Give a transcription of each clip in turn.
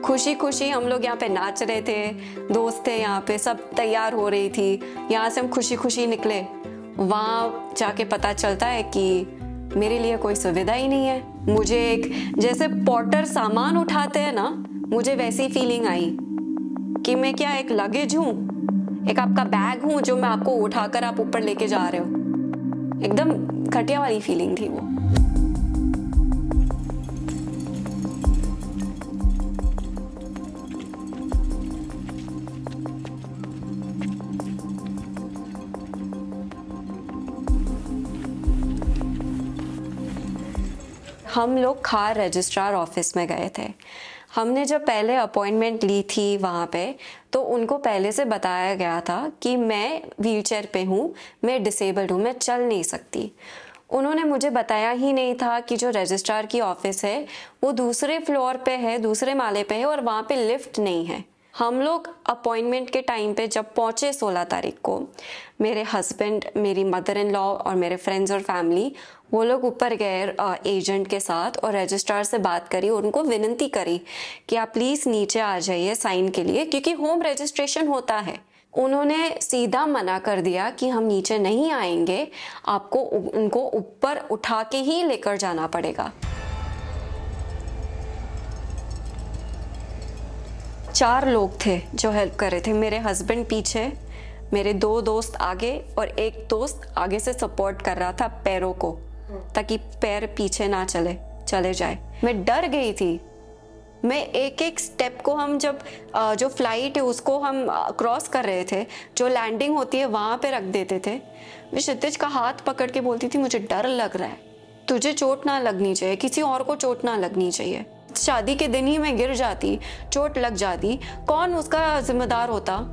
खुशी खुशी हम लोग यहाँ पे नाच रहे थे, दोस्त थे यहाँ पे, सब तैयार हो रही थी, यहाँ से हम खुशी खुशी निकले। वहाँ जाके पता चलता है कि मेरे लिए कोई सुविधा ही नहीं है। मुझे एक जैसे पॉटर सामान उठाते हैं ना, मुझे वैसी फीलिंग आई कि मैं क्या एक लगेज हूँ, एक आपका बैग हूँ जो मैं आपको उठाकर आप ऊपर लेके जा रहे हो। एकदम घटिया वाली फीलिंग थी वो। हम लोग खार रजिस्ट्रार ऑफिस में गए थे। हमने जब पहले अपॉइंटमेंट ली थी वहाँ पे, तो उनको पहले से बताया गया था कि मैं व्हीलचेयर पे हूँ, मैं डिसेबल्ड हूँ, मैं चल नहीं सकती। उन्होंने मुझे बताया ही नहीं था कि जो रजिस्ट्रार की ऑफिस है वो दूसरे फ्लोर पे है, दूसरे माले पे है और वहाँ पे लिफ्ट नहीं है। हम लोग अपॉइंटमेंट के टाइम पे जब पहुँचे 16 तारीख को, मेरे हस्बैंड, मेरी मदर इन लॉ और मेरे फ्रेंड्स और फैमिली, वो लोग ऊपर गए एजेंट के साथ और रजिस्ट्रार से बात करी और उनको विनती करी कि आप प्लीज़ नीचे आ जाइए साइन के लिए, क्योंकि होम रजिस्ट्रेशन होता है। उन्होंने सीधा मना कर दिया कि हम नीचे नहीं आएंगे, आपको उनको ऊपर उठा के ही लेकर जाना पड़ेगा। 4 लोग थे जो हेल्प कर रहे थे। मेरे हस्बैंड पीछे, मेरे 2 दोस्त आगे और एक दोस्त आगे से सपोर्ट कर रहा था पैरों को, ताकि पैर पीछे ना चले जाए। मैं डर गई थी। मैं एक एक स्टेप को, हम जब जो फ्लाइट है उसको हम क्रॉस कर रहे थे, जो लैंडिंग होती है वहाँ पे रख देते थे। मैं क्षितिज का हाथ पकड़ के बोलती थी, मुझे डर लग रहा है, तुझे चोट ना लगनी चाहिए, किसी और को चोट ना लगनी चाहिए। शादी के दिन ही मैं गिर जाती, चोट लग जाती, कौन उसका जिम्मेदार होता?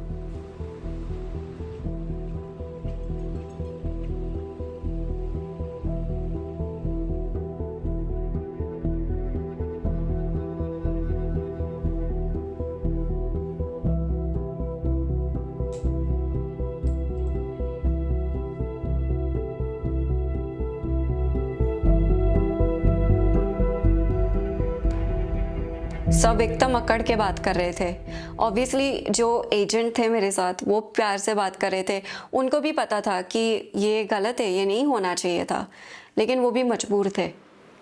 सब एकदम अकड़ के बात कर रहे थे। ऑब्वियसली जो एजेंट थे मेरे साथ, वो प्यार से बात कर रहे थे। उनको भी पता था कि ये गलत है, ये नहीं होना चाहिए था, लेकिन वो भी मजबूर थे।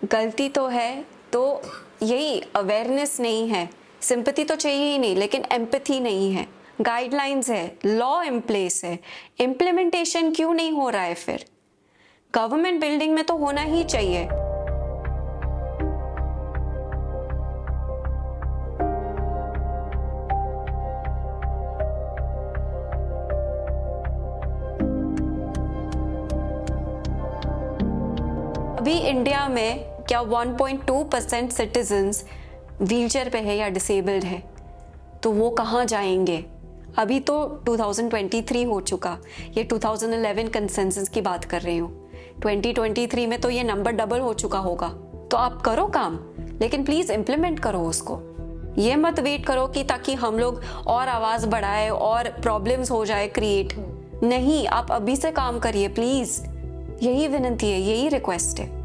गलती तो है, तो यही अवेयरनेस नहीं है। सिंपैथी तो चाहिए ही नहीं, लेकिन एम्पैथी नहीं है। गाइडलाइंस है, लॉ इन प्लेस है, इम्प्लीमेंटेशन क्यों नहीं हो रहा है? फिर गवर्नमेंट बिल्डिंग में तो होना ही चाहिए। अभी इंडिया में क्या 1.2% सिटीजन्स व्हीलचेयर पे है या डिसेबल्ड है, तो वो कहाँ जाएंगे? अभी तो 2023 हो चुका, ये 2011 कंसेंसस की बात कर रही हूँ। 2023 में तो ये नंबर डबल हो चुका होगा। तो आप करो काम, लेकिन प्लीज इम्प्लीमेंट करो उसको। ये मत वेट करो कि ताकि हम लोग और आवाज बढ़ाए और प्रॉब्लम्स हो जाए क्रिएट। नहीं, आप अभी से काम करिए प्लीज। यही विनती है, यही रिक्वेस्ट है।